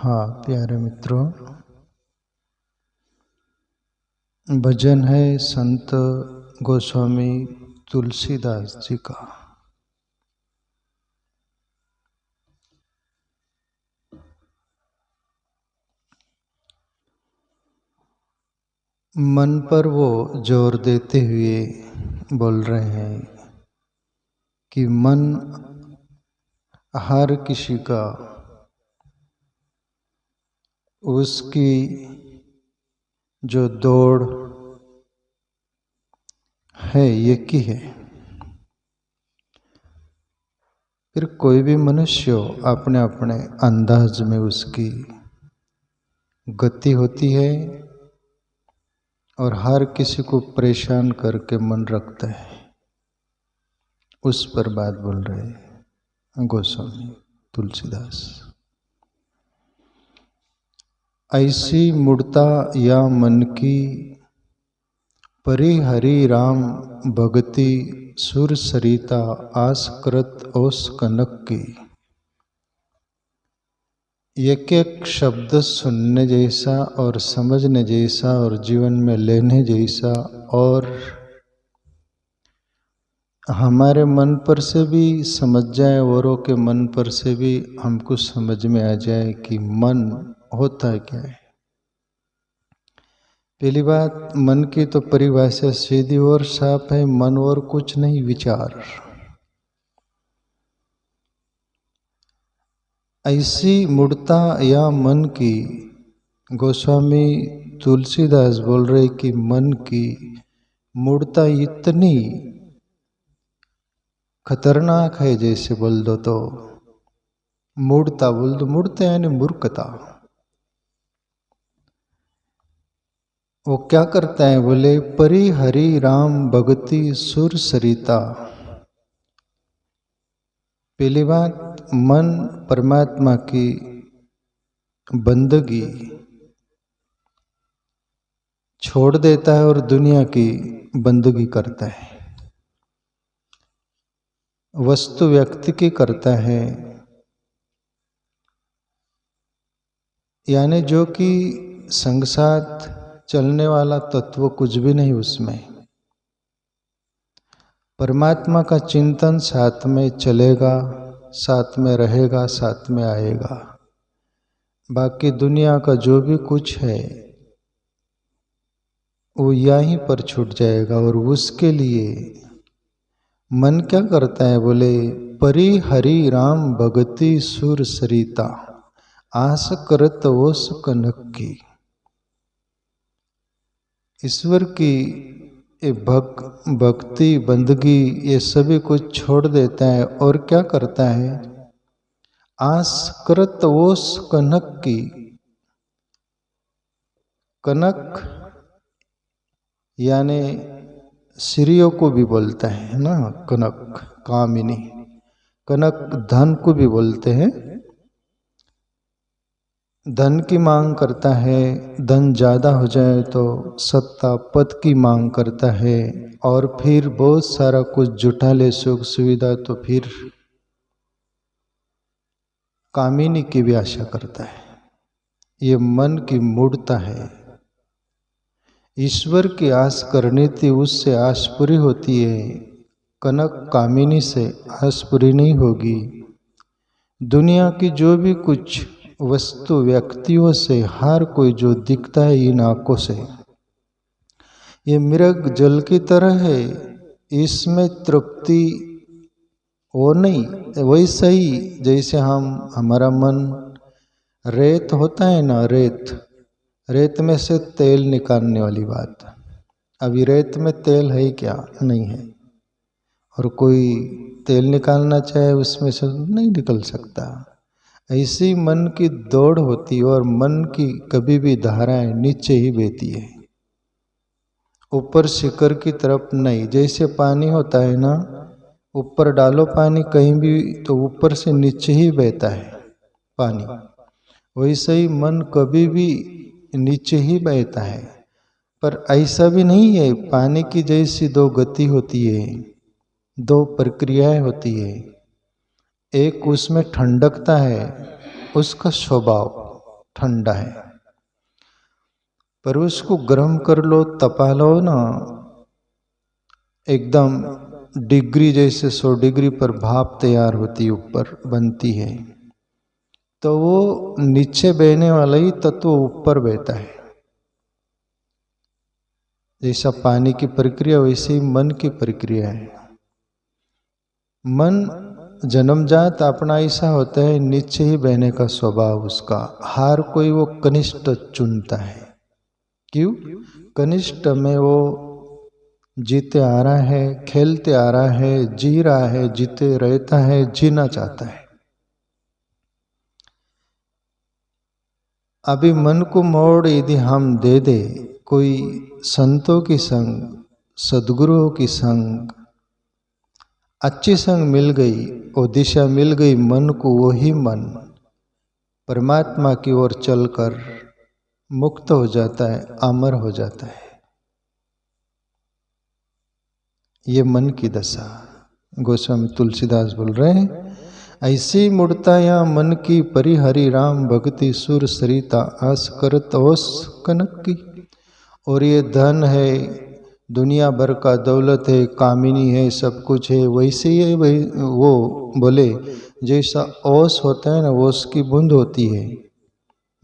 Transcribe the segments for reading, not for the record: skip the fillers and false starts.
हाँ प्यारे मित्रों, भजन है संत गोस्वामी तुलसीदास जी का। मन पर वो जोर देते हुए बोल रहे हैं कि मन हर किसी का उसकी जो दौड़ है एक ही है। फिर कोई भी मनुष्य अपने अपने अंदाज में उसकी गति होती है और हर किसी को परेशान करके मन रखता है। उस पर बात बोल रहे हैं गोस्वामी तुलसीदास। ऐसी मूर्ता या मन की परि हरि राम भगति सुर सरिता आस करत ओस कनक की। एक एक शब्द सुनने जैसा और समझने जैसा और जीवन में लेने जैसा और हमारे मन पर से भी समझ जाए, औरों के मन पर से भी हमको समझ में आ जाए कि मन होता क्या है। पहली बात, मन की तो परिभाषा सीधी और साफ है, मन और कुछ नहीं, विचार। ऐसी मूर्ता या मन की गोस्वामी तुलसीदास बोल रहे कि मन की मूर्ता इतनी खतरनाक है, जैसे बोल दो तो मूर्ता बोल दो, मूर्ता यानी मूर्खता। वो क्या करता है बोले, परि हरि राम भगति सुर सरिता। पहली बात, मन परमात्मा की बंदगी छोड़ देता है और दुनिया की बंदगी करता है। वस्तु व्यक्ति की करता है, यानी जो कि संग साथ चलने वाला तत्व कुछ भी नहीं उसमें। परमात्मा का चिंतन साथ में चलेगा, साथ में रहेगा, साथ में आएगा। बाकी दुनिया का जो भी कुछ है वो यहीं पर छूट जाएगा। और उसके लिए मन क्या करता है बोले, परि हरि राम भगति सुर सरिता आस करत ओस कनक की। ईश्वर की भक्ति बंदगी ये सभी कुछ छोड़ देता है और क्या करता है, आस करत ओस कनक की। कनक यानी स्त्रियों को भी बोलता है ना, कनक कामिनी। कनक धन को भी बोलते हैं। धन की मांग करता है, धन ज़्यादा हो जाए तो सत्ता पद की मांग करता है और फिर बहुत सारा कुछ जुटा ले, सुख सुविधा, तो फिर कामिनी की भी आशा करता है। ये मन की मूर्ता है। ईश्वर की आस करनी थी, उससे आस पूरी होती है। कनक कामिनी से आस पूरी नहीं होगी। दुनिया की जो भी कुछ वस्तु व्यक्तियों से हर कोई जो दिखता है इन आंखों से, ये मृग जल की तरह है, इसमें तृप्ति वो नहीं। वैसा ही जैसे हमारा मन रेत होता है ना, रेत में से तेल निकालने वाली बात। अभी रेत में तेल है क्या? नहीं है। और कोई तेल निकालना चाहे उसमें से नहीं निकल सकता। ऐसी मन की दौड़ होती है और मन की कभी भी धाराएं नीचे ही बहती है, ऊपर शिखर की तरफ नहीं। जैसे पानी होता है ना, ऊपर डालो पानी कहीं भी तो ऊपर से नीचे ही बहता है पानी। वैसे ही मन कभी भी नीचे ही बहता है। पर ऐसा भी नहीं है, पानी की जैसी दो गति होती है, दो प्रक्रियाएं होती है। एक उसमें ठंडकता है, उसका स्वभाव, ठंडा है, पर उसको गर्म कर लो, तपा लो ना, एकदम डिग्री जैसे 100 डिग्री पर भाप तैयार होती ऊपर बनती है, तो वो नीचे बहने वाला ही तत्व ऊपर बहता है। जैसा पानी की प्रक्रिया वैसे ही मन की प्रक्रिया है। मन जन्मजात अपना ऐसा होता है, नीचे ही बहने का स्वभाव उसका। हर कोई वो कनिष्ठ चुनता है। क्यों? कनिष्ठ में वो जीते आ रहा है, खेलते आ रहा है, जी रहा है, जीते रहता है, जीना चाहता है। अभी मन को मोड़ यदि हम दे दे, कोई संतों की संग, सदगुरुओं की संग, अच्छी संग मिल गई, वो दिशा मिल गई मन को, वही मन परमात्मा की ओर चलकर मुक्त हो जाता है, अमर हो जाता है। ये मन की दशा। गोस्वामी तुलसीदास बोल रहे हैं, ऐसी मुड़ता या मन की परिहरि राम भक्ति सुर सरिता आस करत ओस कनक की। और ये धन है, दुनिया भर का दौलत है, कामिनी है, सब कुछ है, वैसे ही वो बोले जैसा ओस होता है ना, ओस की बूंद होती है,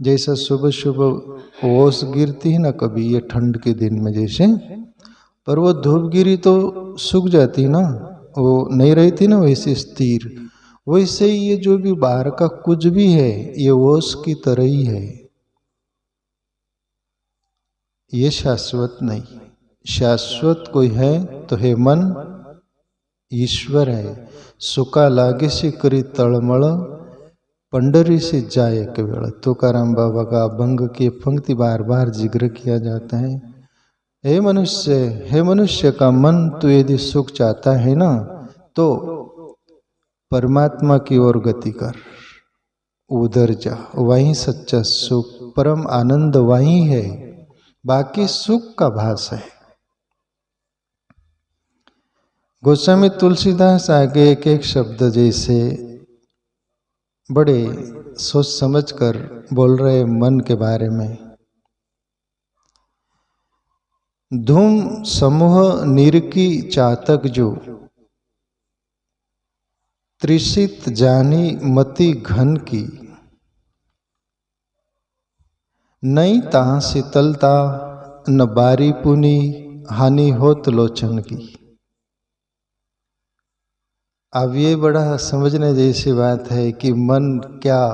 जैसा सुबह सुबह ओस गिरती है ना कभी, ये ठंड के दिन में जैसे, पर वो धूप गिरी तो सूख जाती ना, वो नहीं रहती ना वैसे स्थिर। वैसे ही ये जो भी बाहर का कुछ भी है, ये ओस की तरह ही है, ये शाश्वत नहीं। शाश्वत कोई है तो है मन, ईश्वर है। सुका लागे से करी तड़मड़, पंडरी से जाए केवल। तुकाराम बाबा का अभंग की पंक्ति बार बार जिक्र किया जाता है। हे मनुष्य, हे मनुष्य का मन, तू यदि सुख चाहता है ना, तो परमात्मा की ओर गति कर, उधर जा, वहीं सच्चा सुख, परम आनंद वहीं है, बाकी सुख का भास है। गोस्वामी तुलसीदास आगे एक एक शब्द जैसे बड़े सोच समझ कर बोल रहे मन के बारे में। धूम समूह निरकी चातक जो, त्रिषित जानी मति घन की। नहीं ता शीतलता न बारी पुनी, हानि होत लोचन की। अब ये बड़ा समझने जैसी बात है कि मन क्या,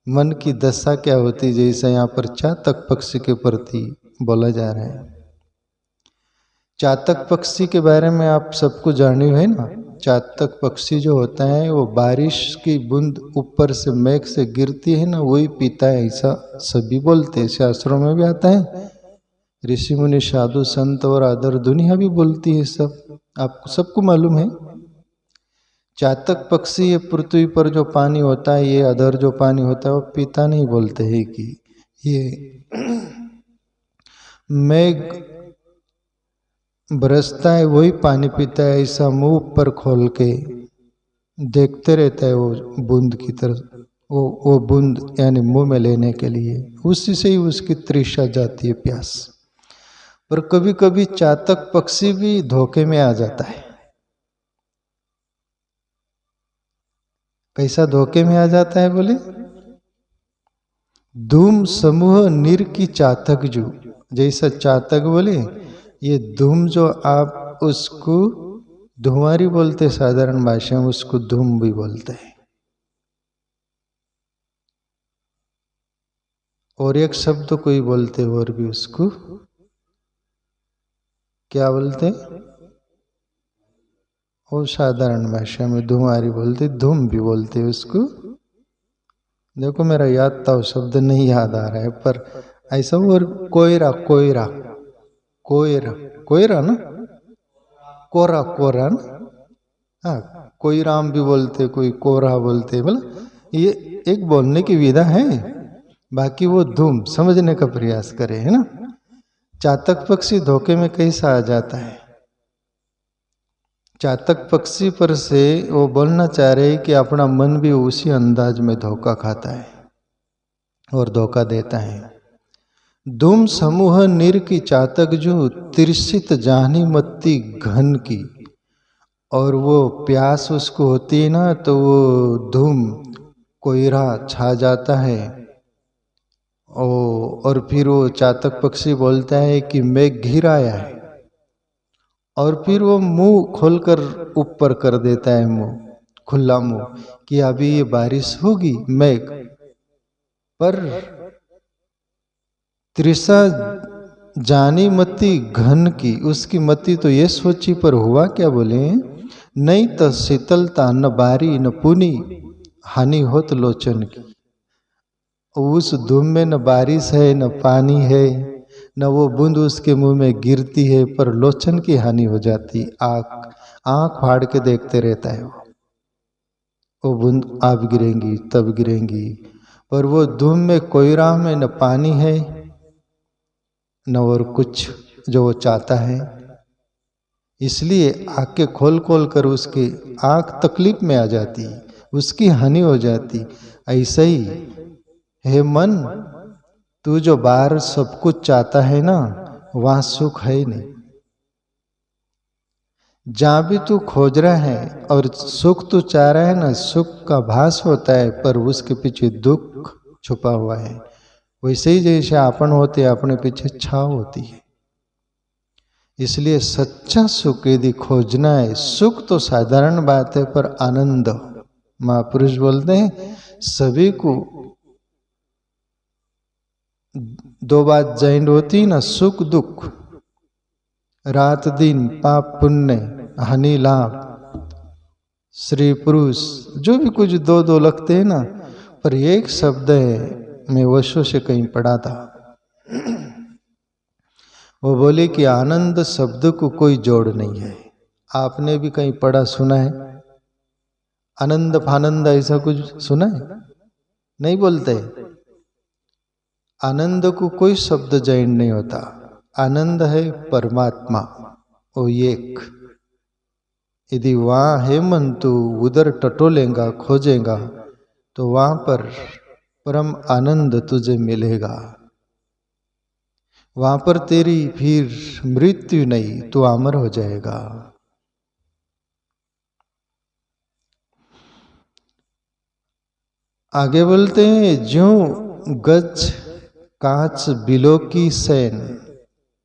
मन की दशा क्या होती, जैसे यहाँ पर चातक पक्षी के प्रति बोला जा रहा है। चातक पक्षी के बारे में आप सबको जाने है ना। चातक पक्षी जो होता है वो बारिश की बूंद ऊपर से मेघ से गिरती है ना, वही पीता है, ऐसा सभी बोलते हैं। शास्त्रों में भी आता है, ऋषि मुनि साधु संत और अदर दुनिया भी बोलती है, सब आपको सबको मालूम है। चातक पक्षी ये पृथ्वी पर जो पानी होता है, ये अदर जो पानी होता है, वो पीता नहीं, बोलते हैं कि ये मेघ बरसता है वही पानी पीता है, ऐसा मुंह पर खोल के देखते रहता है वो बूंद की तरफ, वो बूंद यानी मुंह में लेने के लिए, उसी से ही उसकी तृषा जाती है, प्यास। पर कभी कभी चातक पक्षी भी धोखे में आ जाता है। कैसा धोखे में आ जाता है बोले? धूम समूह निर की चातक जो, जैसा चातक बोले, ये धूम जो आप उसको धुआरी बोलते साधारण भाषा में, उसको धूम भी बोलते हैं। और एक शब्द कोई बोलते और भी उसको क्या बोलते, वो साधारण भाषा में धुआरी बोलते, धूम भी बोलते उसको। देखो मेरा याद था, वो शब्द नहीं याद आ रहा है, पर ऐसा। और कोयरा, कोयरा, कोयरा, कोयरा ना, कोरा, कोरा ना, हाँ, कोई राम भी बोलते, कोई कोरा बोलते, बोला ये एक बोलने की विधा है, बाकी वो धूम समझने का प्रयास करे, है ना। चातक पक्षी धोखे में कैसा आ जाता है? चातक पक्षी पर से वो बोलना चाह रहे कि अपना मन भी उसी अंदाज में धोखा खाता है। और धोखा देता है। धूम समूह निर की चातक जो तिरसित जानी मत्ती घन की। और वो प्यास उसको होती है ना, तो वो धूम कोयरा छा जाता है। और फिर वो चातक पक्षी बोलता है कि मेघ घिर आया है, और फिर वो मुंह खोलकर ऊपर कर देता है, मुंह खुला मुंह, कि अभी ये बारिश होगी मेघ। पर तृषा जानी मति घन की, उसकी मति तो ये सोची, पर हुआ क्या बोले, नहीं तो शीतलता न बारी न पुनी, हानि होत लोचन की। उस धूम में न बारिश है न पानी है, न वो बूंद उसके मुंह में गिरती है, पर लोचन की हानि हो जाती। आंख फाड़ के देखते रहता है वो बूंद अब गिरेंगी तब गिरेंगी। पर वो धूम में कोयरा में न पानी है न और कुछ जो वो चाहता है, इसलिए आंखें खोल खोल कर उसकी आंख तकलीफ में आ जाती, उसकी हानि हो जाती। ऐसा ही हे मन, तू जो बाहर सब कुछ चाहता है ना, वहां सुख है ही नहीं। जहां भी तू खोज रहा है और सुख तू चाह रहा है ना, सुख का भास होता है, पर उसके पीछे दुख छुपा हुआ है। वैसे ही जैसे आपन होते अपने पीछे छाव होती है। इसलिए सच्चा सुख यदि खोजना है, सुख तो साधारण बात है, पर आनंद, महापुरुष बोलते हैं सभी को दो बात जॉइंट होती ना, सुख दुख, रात दिन, पाप पुण्य, हानि लाभ, स्त्री पुरुष, जो भी कुछ दो दो लगते हैं ना, पर एक शब्द है, मैं वर्षों से कहीं पढ़ा था, वो बोले कि आनंद शब्द को कोई जोड़ नहीं है। आपने भी कहीं पढ़ा सुना है? आनंद फानंद ऐसा कुछ सुना है? नहीं बोलते। आनंद को कोई शब्द जॉइंट नहीं होता। आनंद है परमात्मा, वो एक। यदि वहां है मन, तो उधर टटोलेगा खोजेगा, तो वहां पर परम आनंद तुझे मिलेगा। वहां पर तेरी फिर मृत्यु नहीं, तो अमर हो जाएगा। आगे बोलते हैं, ज्यों गज कांच बिलो की सैन,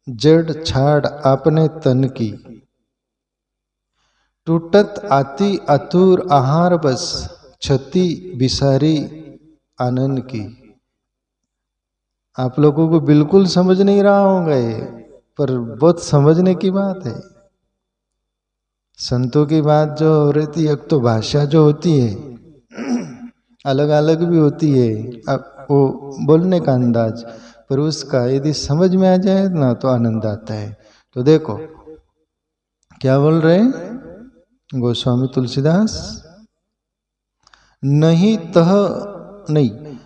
जड़ छाड़ अपने तन की, टूटत आती अतुर आहार बस, क्षति बिसारी आनंद की। आप लोगों को बिल्कुल समझ नहीं रहा होगा ये, पर बहुत समझने की बात है। संतों की बात जो हो रही थी, एक तो भाषा जो होती है अलग अलग भी होती है, वो बोलने का अंदाज, पर उसका यदि समझ में आ जाए ना, तो आनंद आता है। तो देखो क्या बोल रहे हैं गोस्वामी तुलसीदास, नहीं तह नहीं,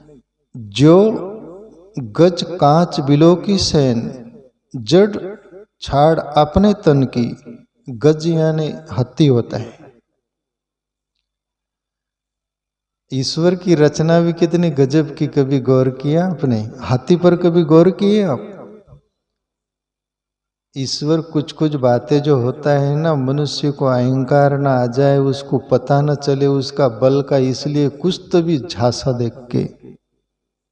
जो गज कांच बिलो की सैन, जड़ छाड़ अपने तन की। गज यानी हत्ती होता है। ईश्वर की रचना भी कितनी गजब की, कभी गौर किया आपने? हाथी पर कभी गौर किए आप? ईश्वर कुछ कुछ बातें जो होता है ना, मनुष्य को अहंकार ना आ जाए, उसको पता न चले उसका बल का, इसलिए कुछ तो भी झांसा देख के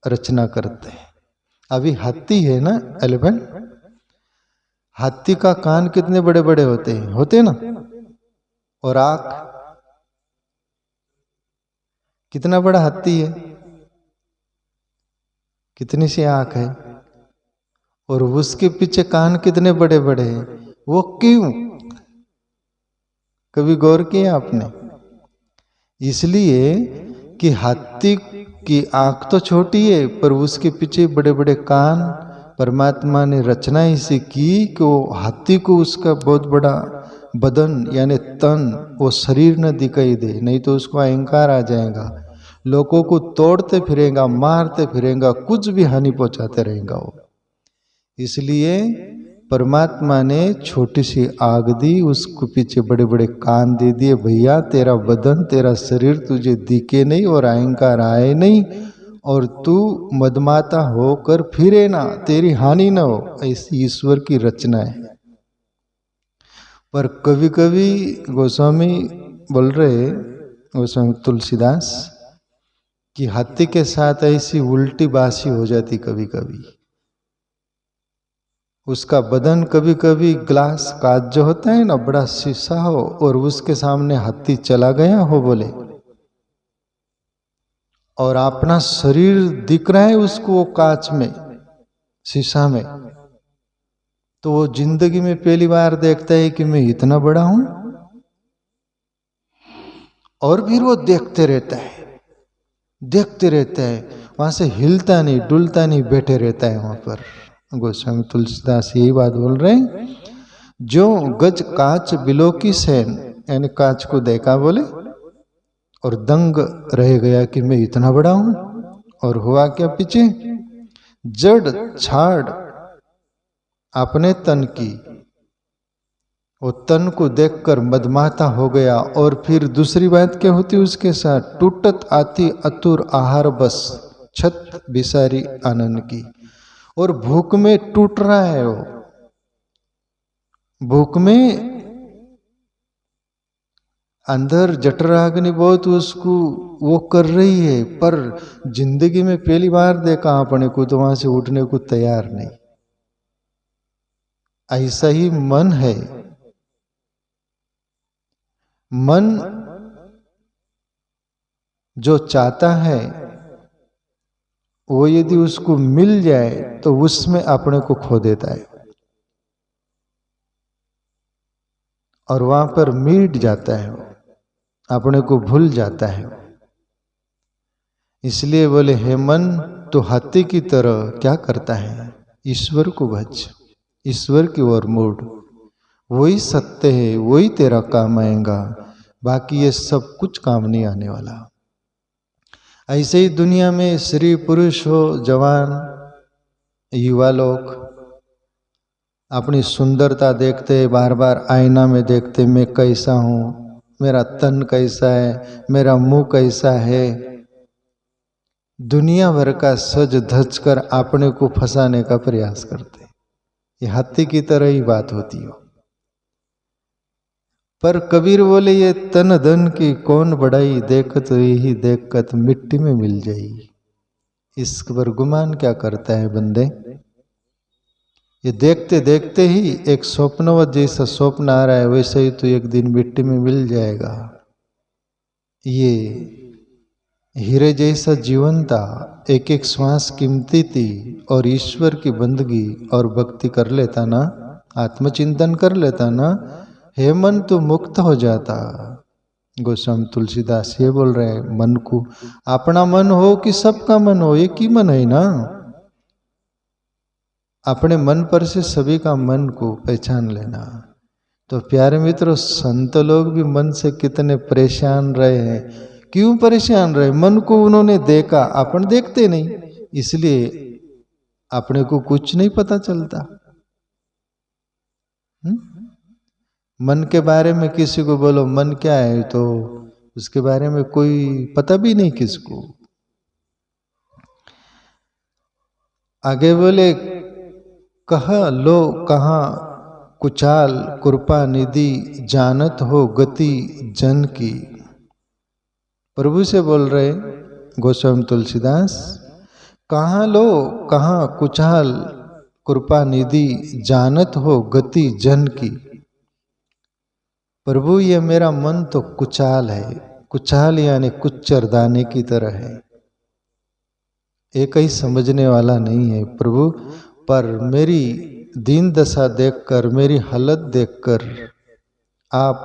रचना करते हैं। अभी हाथी है ना, एलिफेंट, हाथी का कान कितने बड़े बड़े होते हैं ना, और आंख, कितना बड़ा हाथी है, कितनी सी आंख है, और उसके पीछे कान कितने बड़े बड़े हैं। वो क्यों? कभी गौर किया आपने? इसलिए कि हाथी की आंख तो छोटी है, पर उसके पीछे बड़े बड़े कान। परमात्मा ने रचना इसे की कि वो हाथी को उसका बहुत बड़ा बदन यानी तन, वो शरीर न दिखाई दे, नहीं तो उसको अहंकार आ जाएगा, लोगों को तोड़ते फिरेगा, मारते फिरेगा, कुछ भी हानि पहुंचाते रहेगा वो। इसलिए परमात्मा ने छोटी सी आग दी, उसको पीछे बड़े बड़े कान दे दिए, भैया तेरा बदन तेरा शरीर तुझे दिखे नहीं और अहंकार आए नहीं, और तू मदमाता होकर फिरे ना, तेरी हानि न हो, ऐसी ईश्वर की रचना है। पर कभी कभी गोस्वामी बोल रहे, गोस्वामी तुलसीदास, कि हाथी के साथ ऐसी उल्टी बासी हो जाती कभी कभी। उसका बदन कभी कभी ग्लास कांच जो होता है ना, बड़ा शीशा हो और उसके सामने हाथी चला गया हो बोले, और अपना शरीर दिख रहा है उसको वो कांच में, शीशा में, तो वो जिंदगी में पहली बार देखता है कि मैं इतना बड़ा हूं। और फिर वो देखते रहता है, देखते रहता है, वहां से हिलता नहीं डुलता नहीं, बैठे रहता है वहां पर। गोस्वामी तुलसीदास यही बात बोल रहे हैं, जो गज कांच बिलो की सैन, यानी कांच को देखा बोले और दंग रह गया कि मैं इतना बड़ा हूं। और हुआ क्या पीछे, जड़ छाड़ अपने तन की, वो तन को देखकर मदमाता हो गया। और फिर दूसरी बात क्या होती उसके साथ, टूटत आती अतुर आहार बस, छत बिसारी आनंद की। और भूख में टूट रहा है वो, भूख में अंदर जठराग्नि बहुत उसको वो कर रही है, पर जिंदगी में पहली बार देखा अपने को, तो वहां से उठने को तैयार नहीं। ऐसा ही मन है। मन जो चाहता है वो यदि उसको मिल जाए तो उसमें अपने को खो देता है और वहां पर मिट जाता है, अपने को भूल जाता है। इसलिए बोले, हे मन तो हाथी की तरह क्या करता है, ईश्वर को भज, ईश्वर की ओर मुड़, वही सत्य है, वही तेरा काम आएगा, बाकी ये सब कुछ काम नहीं आने वाला। ऐसे ही दुनिया में स्त्री पुरुष हो, जवान युवा लोग अपनी सुंदरता देखते, बार बार आईना में देखते, मैं कैसा हूं, मेरा तन कैसा है, मेरा मुंह कैसा है, दुनिया भर का सज धज कर अपने को फंसाने का प्रयास करते। ये हाथी की तरह ही बात होती हो। पर कबीर बोले, ये तन धन की कौन बढ़ाई, देखत यही देखत मिट्टी में मिल जाई। इस पर गुमान क्या करता है बंदे, ये देखते देखते ही एक स्वप्नवत जैसा स्वप्न आ रहा है, वैसे ही तो एक दिन मिट्टी में मिल जाएगा। ये हीरे जैसा जीवन था, एक एक श्वास कीमती थी, और ईश्वर की बंदगी और भक्ति कर लेता ना, आत्मचिंतन कर लेता ना, हे मन तो मुक्त हो जाता। गोस्वामी तुलसीदास ये बोल रहे हैं, मन को, अपना मन हो कि सबका मन हो, एक ही मन है ना। अपने मन पर से सभी का मन को पहचान लेना। तो प्यारे मित्रों, संत लोग भी मन से कितने परेशान रहे हैं। क्यों परेशान रहे, मन को उन्होंने देखा, अपन देखते नहीं, इसलिए अपने को कुछ नहीं पता चलता। मन के बारे में किसी को बोलो मन क्या है, तो उसके बारे में कोई पता भी नहीं किसको। आगे बोले, कह लो कहाँ कुचाल कृपा निधि, जानत हो गति जन की। प्रभु से बोल रहे गोस्वामी तुलसीदास, कहाँ लो कहाँ कुचाल कृपा निधि, जानत हो गति जन की। प्रभु ये मेरा मन तो कुचाल है, कुचाल यानी कुच्चर दाने की तरह है, एक ही समझने वाला नहीं है प्रभु। पर मेरी दीन दशा देखकर, मेरी हालत देखकर आप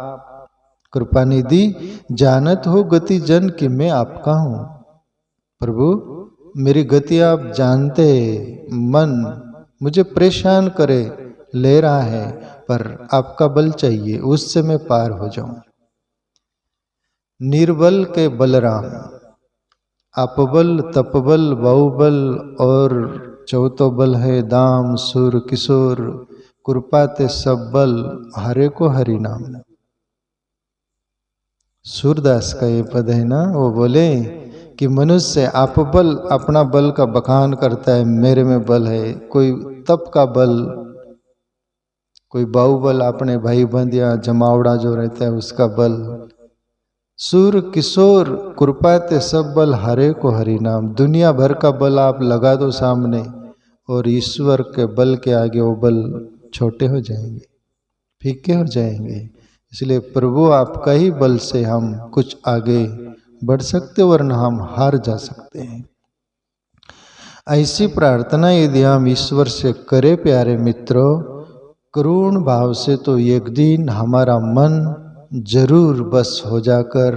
कृपा निधि, जानत हो गति जन की, मैं आपका हूं प्रभु, मेरी गति आप जानते। मन मुझे परेशान करे ले रहा है, पर आपका बल चाहिए, उससे मैं पार हो जाऊं। निर्बल के बलराम, अपबल तपबल बाहुबल और चौथो बल है दाम सुर किशोर, कृपा ते सब बल हरे को हरि नाम। सूरदास का ये पद है ना, वो बोले कि मनुष्य आप बल अपना बल का बखान करता है, मेरे में बल है, कोई तप का बल, कोई बाहुबल अपने भाई बंद या जमावड़ा जो रहता है उसका बल, सूर किशोर कृपा ते सब बल हरे को हरि नाम। दुनिया भर का बल आप लगा दो सामने और ईश्वर के बल के आगे वो बल छोटे हो जाएंगे, फीके हो जाएंगे। इसलिए प्रभु आपका ही बल से हम कुछ आगे बढ़ सकते, वरना हम हार जा सकते हैं। ऐसी प्रार्थना यदि हम ईश्वर से करें प्यारे मित्रों, करुण भाव से, तो एक दिन हमारा मन जरूर बस हो जाकर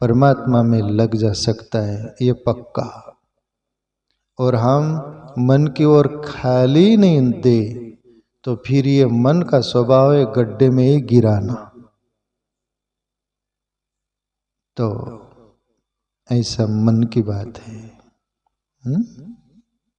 परमात्मा में लग जा सकता है, ये पक्का। और हम मन की ओर खाली नहीं दे तो फिर ये मन का स्वभाव है गड्ढे में ही गिराना। तो ऐसा मन की बात है।